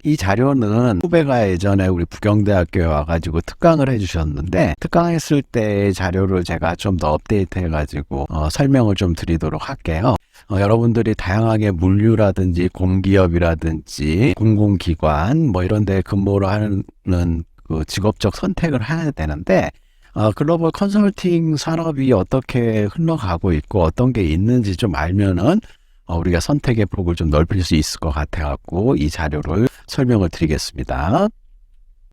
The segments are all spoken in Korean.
이 자료는 후배가 예전에 우리 부경대학교에 와가지고 특강을 해주셨는데, 특강했을 때의 자료를 제가 좀 더 업데이트 해가지고 설명을 좀 드리도록 할게요. 여러분들이 다양하게 물류라든지 공기업이라든지 공공기관 뭐 이런 데 근무를 하는 그 직업적 선택을 해야 되는데, 글로벌 컨설팅 산업이 어떻게 흘러가고 있고 어떤 게 있는지 좀 알면은 우리가 선택의 폭을 좀 넓힐 수 있을 것 같아갖고 이 자료를 설명을 드리겠습니다.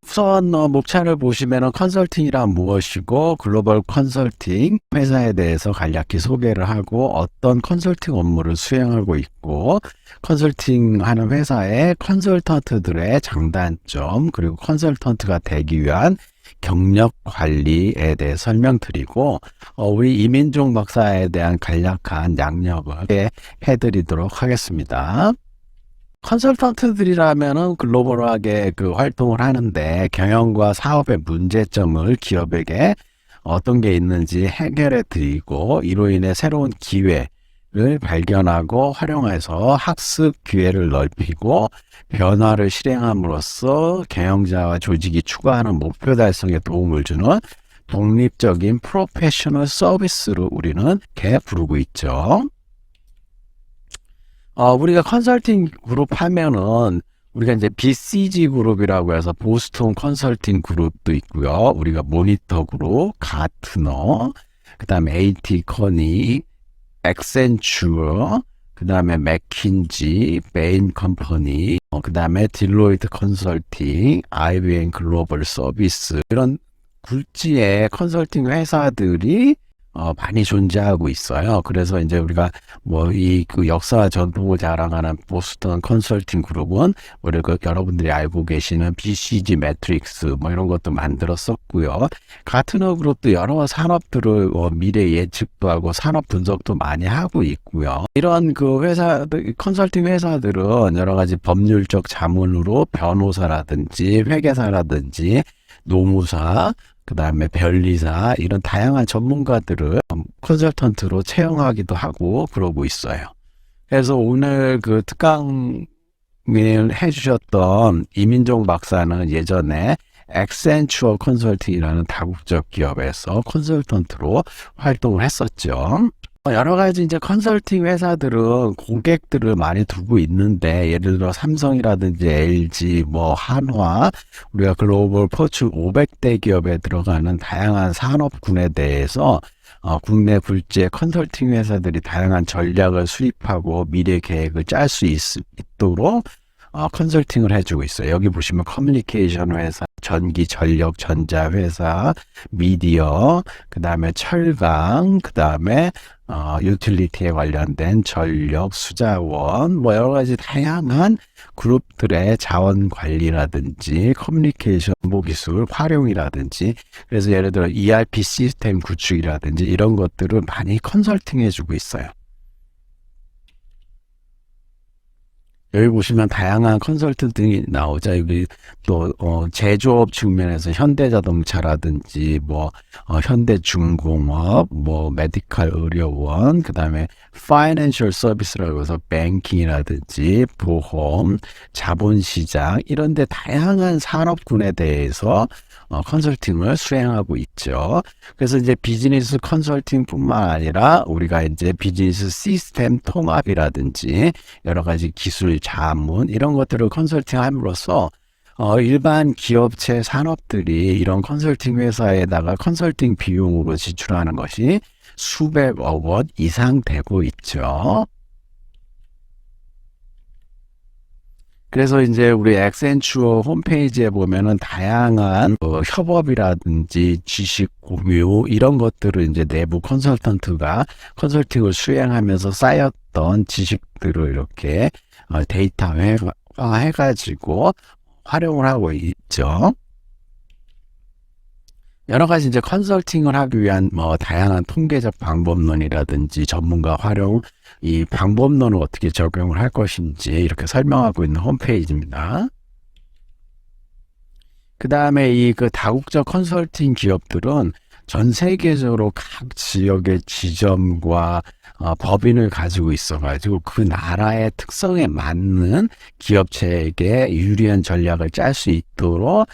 우선 목차를 보시면은 컨설팅이란 무엇이고 글로벌 컨설팅 회사에 대해서 간략히 소개를 하고 어떤 컨설팅 업무를 수행하고 있고 컨설팅 하는 회사의 컨설턴트들의 장단점 그리고 컨설턴트가 되기 위한 경력 관리에 대해 설명드리고 우리 이민종 박사에 대한 간략한 양력을 해드리도록 하겠습니다. 컨설턴트들이라면은 글로벌하게 그 활동을 하는데 경영과 사업의 문제점을 기업에게 어떤 게 있는지 해결해 드리고 이로 인해 새로운 기회를 발견하고 활용해서 학습 기회를 넓히고 변화를 실행함으로써 경영자와 조직이 추구하는 목표 달성에 도움을 주는 독립적인 프로페셔널 서비스로 우리는 이렇게 부르고 있죠. 우리가 컨설팅 그룹 하면은 우리가 이제 BCG 그룹이라고 해서 보스턴 컨설팅 그룹도 있고요. 우리가 모니터 그룹, 가트너, 그 다음에 AT 커니, 액센추어, 그 다음에 맥킨지, 베인 컴퍼니, 그 다음에 딜로이트 컨설팅, IBM 글로벌 서비스 이런 굴지의 컨설팅 회사들이 많이 존재하고 있어요. 그래서 이제 우리가 뭐 그 역사 전통을 자랑하는 보스턴 컨설팅 그룹은 우리 여러분들이 알고 계시는 BCG 매트릭스 뭐 이런 것도 만들었었고요. 가트너 그룹도 여러 산업들을 미래 예측도 하고 산업 분석도 많이 하고 있고요. 이런 그 회사들, 컨설팅 회사들은 여러 가지 법률적 자문으로 변호사라든지 회계사라든지 노무사 그 다음에 변리사 이런 다양한 전문가들을 컨설턴트로 채용하기도 하고 그러고 있어요. 그래서 오늘 그 특강을 해주셨던 이민종 박사는 예전에 액센추어 컨설팅이라는 다국적 기업에서 컨설턴트로 활동을 했었죠. 여러 가지 이제 컨설팅 회사들은 고객들을 많이 두고 있는데 예를 들어 삼성이라든지 LG, 뭐 한화, 우리가 글로벌 포춘 500대 기업에 들어가는 다양한 산업군에 대해서 국내 굴지의 컨설팅 회사들이 다양한 전략을 수립하고 미래 계획을 짤 수 있도록 컨설팅을 해주고 있어요. 여기 보시면 커뮤니케이션 회사, 전기, 전력, 전자 회사, 미디어, 그 다음에 철강, 그 다음에 유틸리티에 관련된 전력, 수자원, 뭐 여러 가지 다양한 그룹들의 자원 관리라든지 커뮤니케이션 정보 기술 활용이라든지 그래서 예를 들어 ERP 시스템 구축이라든지 이런 것들을 많이 컨설팅 해주고 있어요. 여기 보시면 다양한 컨설턴트들이 나오죠. 여기 또 제조업 측면에서 현대자동차라든지 뭐 현대중공업, 뭐 메디컬 의료원, 그 다음에 파이낸셜 서비스라고 해서 뱅킹이라든지 보험, 자본시장 이런 데 다양한 산업군에 대해서 컨설팅을 수행하고 있죠. 그래서 이제 비즈니스 컨설팅뿐만 아니라 우리가 이제 비즈니스 시스템 통합이라든지 여러 가지 기술 자문 이런 것들을 컨설팅함으로써 일반 기업체 산업들이 이런 컨설팅 회사에다가 컨설팅 비용으로 지출하는 것이 수백억 원 이상 되고 있죠. 그래서 이제 우리 액센추어 홈페이지에 보면은 다양한 협업이라든지 지식 공유 이런 것들을 이제 내부 컨설턴트가 컨설팅을 수행하면서 쌓였던 지식들을 이렇게 데이터화 해가지고 활용을 하고 있죠. 여러 가지 이제 컨설팅을 하기 위한 뭐 다양한 통계적 방법론이라든지 전문가 활용 이 방법론을 어떻게 적용을 할 것인지 이렇게 설명하고 있는 홈페이지입니다. 그 다음에 이 그 다국적 컨설팅 기업들은 전 세계적으로 각 지역의 지점과 법인을 가지고 있어가지고 그 나라의 특성에 맞는 기업체에게 유리한 전략을 짤 수 있도록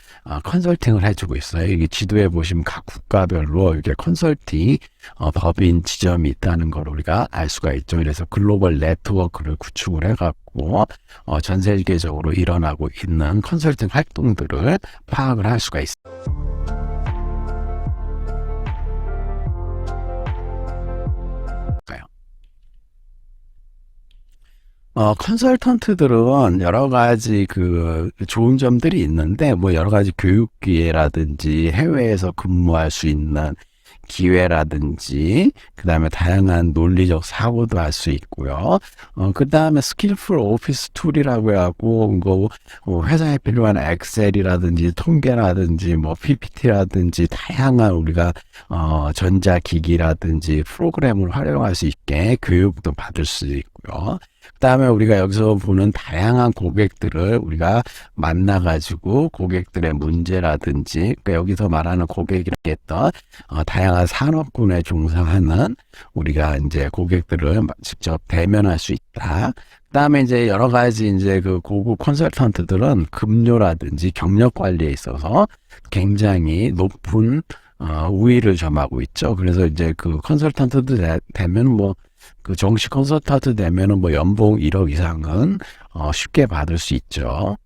컨설팅을 해주고 있어요. 여기 지도에 보시면 각 국가별로 이렇게 컨설팅 법인 지점이 있다는 걸 우리가 알 수가 있죠. 그래서 글로벌 네트워크를 구축을 해갖고 전 세계적으로 일어나고 있는 컨설팅 활동들을 파악을 할 수가 있어요. 컨설턴트들은 여러 가지 좋은 점들이 있는데, 뭐 여러 가지 교육 기회라든지 해외에서 근무할 수 있는 기회라든지, 그 다음에 다양한 논리적 사고도 할 수 있고요. 그 다음에 스킬풀 오피스 툴이라고 하고, 회사에 필요한 엑셀이라든지, 통계라든지, 뭐 PPT라든지, 다양한 우리가, 전자기기라든지, 프로그램을 활용할 수 있게 교육도 받을 수 있고요. 그 다음에 우리가 여기서 보는 다양한 고객들을 우리가 만나가지고 고객들의 문제라든지, 그러니까 여기서 말하는 고객이라고 했던 다양한 산업군에 종사하는 우리가 이제 고객들을 직접 대면할 수 있다. 그 다음에 이제 여러 가지 이제 고급 컨설턴트들은 급료라든지 경력 관리에 있어서 굉장히 높은 우위를 점하고 있죠. 그래서 이제 컨설턴트들 되면 정식 컨설턴트 되면은 연봉 1억 이상은 쉽게 받을 수 있죠.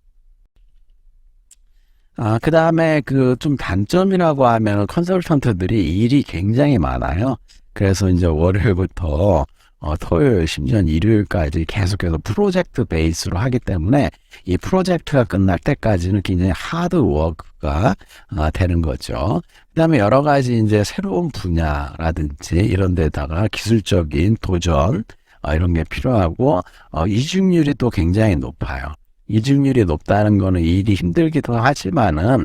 그 다음에 좀 단점이라고 하면 컨설턴트들이 일이 굉장히 많아요. 그래서 이제 월요일부터 토요일, 심지어 일요일까지 계속해서 프로젝트 베이스로 하기 때문에 이 프로젝트가 끝날 때까지는 굉장히 하드워크가 되는 거죠. 그 다음에 여러 가지 이제 새로운 분야라든지 이런 데다가 기술적인 도전, 이런 게 필요하고, 이직률이 또 굉장히 높아요. 이직률이 높다는 거는 일이 힘들기도 하지만은,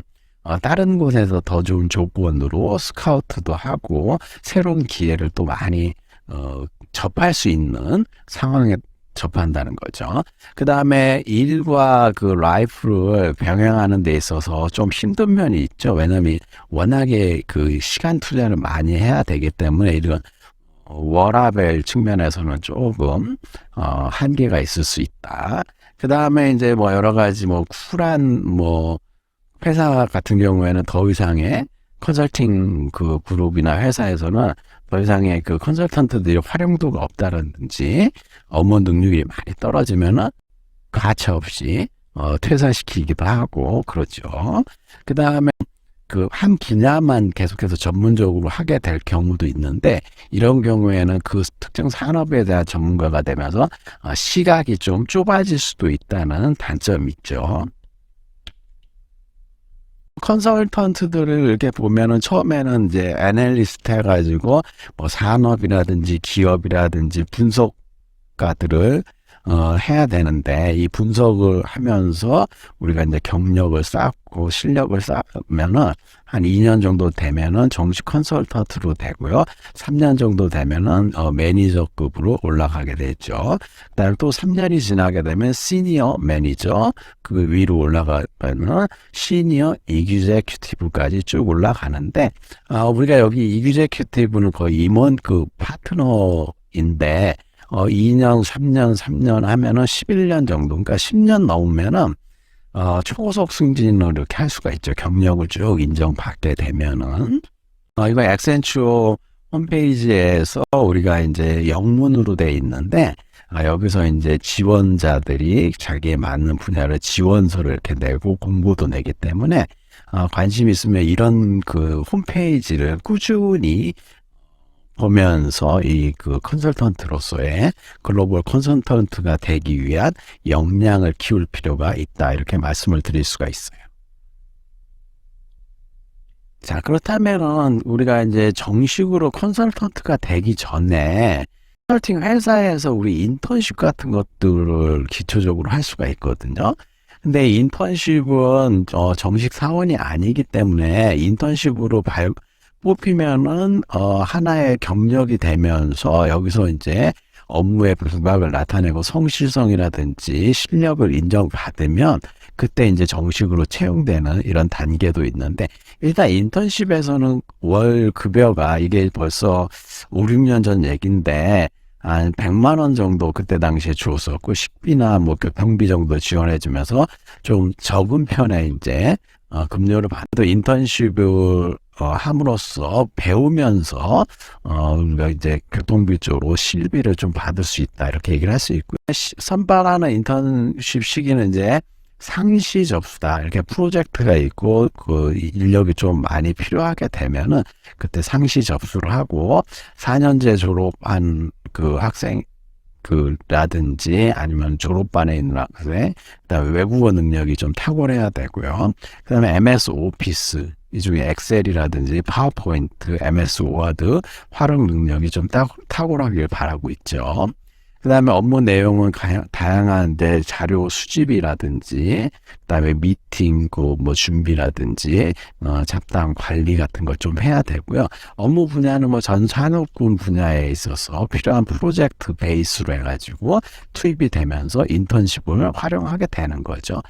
다른 곳에서 더 좋은 조건으로 스카우트도 하고, 새로운 기회를 또 많이, 접할 수 있는 상황에 접한다는 거죠. 그 다음에 일과 라이프를 병행하는 데 있어서 좀 힘든 면이 있죠. 왜냐면 워낙에 시간 투자를 많이 해야 되기 때문에 이런 워라밸 측면에서는 조금 한계가 있을 수 있다. 그 다음에 이제 여러 가지 쿨한 회사 같은 경우에는 더 이상의 컨설팅 그룹이나 회사에서는 더 이상의 컨설턴트들이 활용도가 없다든지 업무 능률이 많이 떨어지면은 가차 없이 퇴사시키기도 하고 그렇죠. 그 다음에 한 분야만 계속해서 전문적으로 하게 될 경우도 있는데, 이런 경우에는 특정 산업에 대한 전문가가 되면서 시각이 좀 좁아질 수도 있다는 단점이 있죠. 컨설턴트들을 이렇게 보면은 처음에는 이제 애널리스트 해가지고 산업이라든지 기업이라든지 분석가들을 해야 되는데, 이 분석을 하면서 우리가 이제 경력을 쌓고 실력을 쌓으면은 한 2년 정도 되면은 정식 컨설턴트로 되고요. 3년 정도 되면은 매니저급으로 올라가게 되죠. 그다음에 또 3년이 지나게 되면 시니어 매니저 위로 올라가면 시니어 이규제큐티브까지 쭉 올라가는데, 우리가 여기 이규제큐티브는 거의 임원 파트너인데 2년, 3년 하면은 11년 정도, 그러니까 10년 넘으면은 초고속 승진을 이렇게 할 수가 있죠. 경력을 쭉 인정받게 되면은. 이거 액센추어 홈페이지에서 우리가 이제 영문으로 돼 있는데, 여기서 이제 지원자들이 자기에 맞는 분야를 지원서를 이렇게 내고 공고도 내기 때문에, 관심 있으면 이런 홈페이지를 꾸준히 보면서 이 컨설턴트로서의 글로벌 컨설턴트가 되기 위한 역량을 키울 필요가 있다, 이렇게 말씀을 드릴 수가 있어요. 자, 그렇다면은 우리가 이제 정식으로 컨설턴트가 되기 전에 컨설팅 회사에서 우리 인턴십 같은 것들을 기초적으로 할 수가 있거든요. 근데 인턴십은 정식 사원이 아니기 때문에 인턴십으로 뽑히면은 하나의 경력이 되면서 여기서 이제 업무의 부각을 나타내고 성실성이라든지 실력을 인정받으면 그때 이제 정식으로 채용되는 이런 단계도 있는데, 일단 인턴십에서는 월 급여가 이게 벌써 5, 6년 전 얘기인데 한 100만 원 정도 그때 당시에 줬었고, 식비나 뭐 교통비 정도 지원해 주면서 좀 적은 편에 이제 급료를 받도 인턴십을 함으로써 배우면서 우리가 이제 교통비 쪽으로 실비를 좀 받을 수 있다, 이렇게 얘기를 할 수 있고요. 선발하는 인턴십 시기는 이제 상시 접수다. 이렇게 프로젝트가 있고 그 인력이 좀 많이 필요하게 되면은 그때 상시 접수를 하고, 4년제 졸업한 그 학생 라든지 아니면 졸업반에 있는 학생, 그다음에 외국어 능력이 좀 탁월해야 되고요. 그다음에 MS 오피스, 이 중에 엑셀이라든지 파워포인트, MS 워드 활용 능력이 좀 탁월하길 바라고 있죠. 그 다음에 업무 내용은 다양한 자료 수집이라든지, 그 다음에 미팅, 뭐 준비라든지, 잡담 관리 같은 걸 좀 해야 되고요. 업무 분야는 뭐 전 산업군 분야에 있어서 필요한 프로젝트 베이스로 해가지고 투입이 되면서 인턴십을 활용하게 되는 거죠.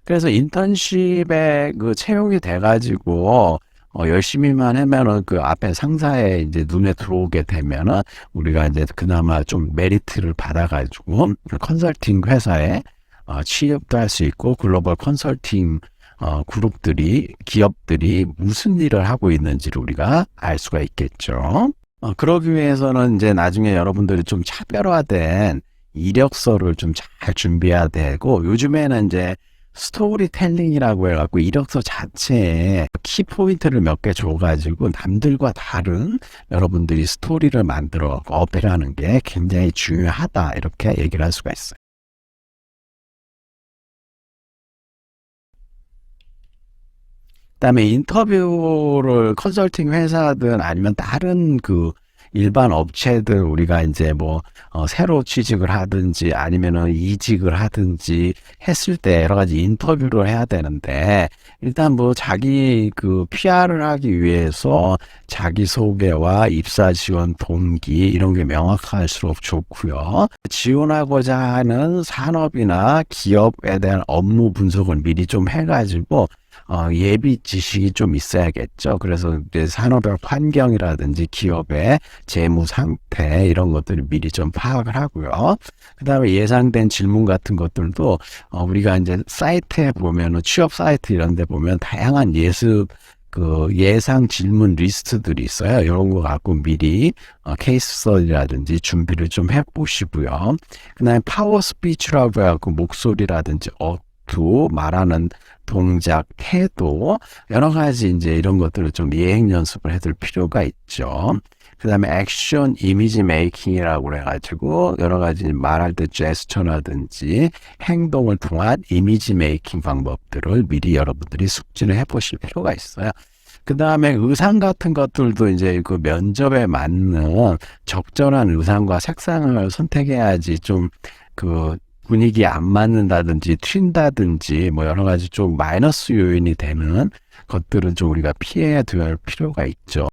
그래서 인턴십에 그 채용이 돼가지고 열심히만 하면은 그 앞에 상사의 이제 눈에 들어오게 되면은 우리가 이제 그나마 좀 메리트를 받아가지고 컨설팅 회사에 취업도 할 수 있고, 글로벌 컨설팅 그룹들이, 기업들이 무슨 일을 하고 있는지를 우리가 알 수가 있겠죠. 그러기 위해서는 이제 나중에 여러분들이 좀 차별화된 이력서를 좀 잘 준비해야 되고, 요즘에는 이제 스토리텔링이라고 해갖고 이력서 자체에 키포인트를 몇 개 줘가지고 남들과 다른 여러분들이 스토리를 만들어 어필하는 게 굉장히 중요하다, 이렇게 얘기를 할 수가 있어요. 그다음에 인터뷰를 컨설팅 회사든 아니면 다른 그 일반 업체들, 우리가 이제 뭐 새로 취직을 하든지 아니면은 이직을 하든지 했을 때 여러 가지 인터뷰를 해야 되는데, 일단 뭐 자기 그 PR을 하기 위해서 자기 소개와 입사 지원 동기 이런 게 명확할수록 좋고요. 지원하고자 하는 산업이나 기업에 대한 업무 분석을 미리 좀 해가지고 예비 지식이 좀 있어야겠죠. 그래서 이제 산업의 환경이라든지 기업의 재무 상태 이런 것들을 미리 좀 파악을 하고요. 그 다음에 예상된 질문 같은 것들도 우리가 이제 사이트에 보면은, 취업 사이트 이런 데 보면 다양한 예상 질문 리스트들이 있어요. 이런 거 갖고 미리 케이스 스터디라든지 준비를 좀 해보시고요. 그 다음에 파워 스피치라고 해갖고 목소리라든지 말하는 동작, 태도, 여러 가지 이제 이런 것들을 좀 예행 연습을 해둘 필요가 있죠. 그 다음에 액션 이미지 메이킹이라고 해가지고 여러 가지 말할 때 제스처라든지 행동을 통한 이미지 메이킹 방법들을 미리 여러분들이 숙지를 해보실 필요가 있어요. 그 다음에 의상 같은 것들도 이제 그 면접에 맞는 적절한 의상과 색상을 선택해야지 좀 그 분위기에 안 맞는다든지 튄다든지 뭐 여러 가지 좀 마이너스 요인이 되는 것들은 좀 우리가 피해야 될 필요가 있죠.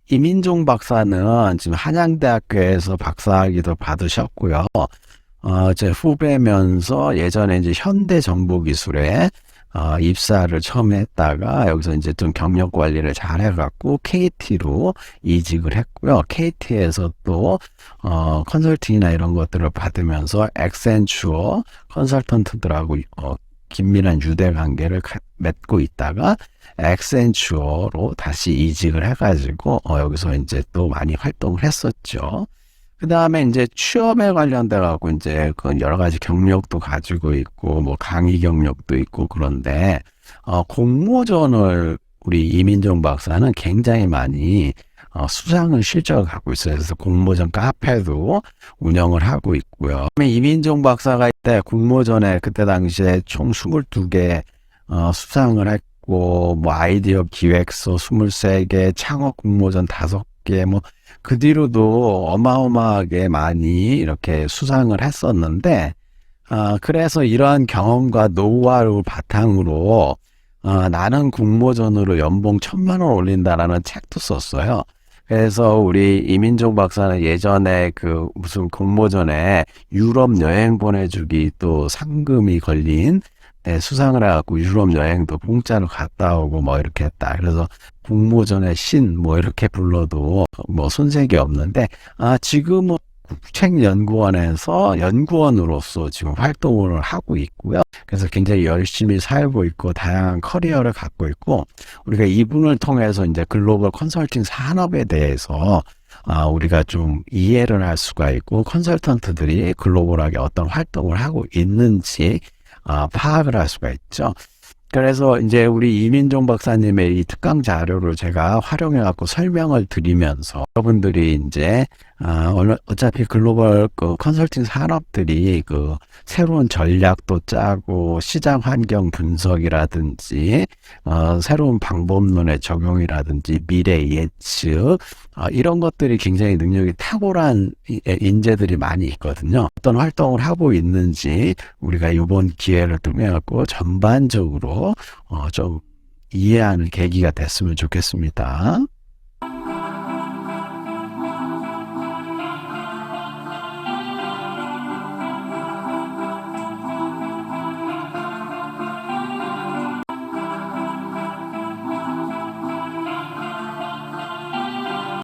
이민종 박사는 지금 한양대학교에서 박사학위도 받으셨고요. 제 후배면서 예전에 이제 현대정보기술에 입사를 처음 했다가 여기서 이제 좀 경력 관리를 잘 해갖고 KT로 이직을 했고요. KT에서 또 컨설팅이나 이런 것들을 받으면서 액센추어 컨설턴트들하고 긴밀한 유대 관계를 맺고 있다가 액센추어로 다시 이직을 해가지고 여기서 이제 또 많이 활동을 했었죠. 그 다음에 이제 취업에 관련돼 갖고 이제 그 여러 가지 경력도 가지고 있고 뭐 강의 경력도 있고, 그런데 공모전을 우리 이민종 박사는 굉장히 많이 수상을 실적을 갖고 있어요. 그래서 공모전 카페도 운영을 하고 있고요. 이민종 박사가 이때 공모전에 그때 당시에 총 22개 수상을 했고, 뭐 아이디어 기획서 23개, 창업 공모전 5개, 뭐 그 뒤로도 어마어마하게 많이 이렇게 수상을 했었는데, 그래서 이러한 경험과 노하우 바탕으로 나는 공모전으로 연봉 1,000만 원 올린다라는 책도 썼어요. 그래서 우리 이민종 박사는 예전에 그 무슨 공모전에 유럽 여행 보내주기 또 상금이 걸린 수상을 해갖고 유럽 여행도 공짜로 갔다 오고 뭐 이렇게 했다. 그래서 공모전의 신 뭐 이렇게 불러도 뭐 손색이 없는데 지금은 국책연구원에서 연구원으로서 지금 활동을 하고 있고요. 그래서 굉장히 열심히 살고 있고 다양한 커리어를 갖고 있고 우리가 이분을 통해서 이제 글로벌 컨설팅 산업에 대해서 우리가 좀 이해를 할 수가 있고 컨설턴트들이 글로벌하게 어떤 활동을 하고 있는지 파악을 할 수가 있죠. 그래서 이제 우리 이민종 박사님의 이 특강 자료를 제가 활용해 갖고 설명을 드리면서 여러분들이 이제 어차피 글로벌 그 컨설팅 산업들이 그 새로운 전략도 짜고 시장 환경 분석이라든지 새로운 방법론의 적용이라든지 미래 예측 이런 것들이 굉장히 능력이 탁월한 인재들이 많이 있거든요. 어떤 활동을 하고 있는지 우리가 이번 기회를 통해 갖고 전반적으로 좀 이해하는 계기가 됐으면 좋겠습니다.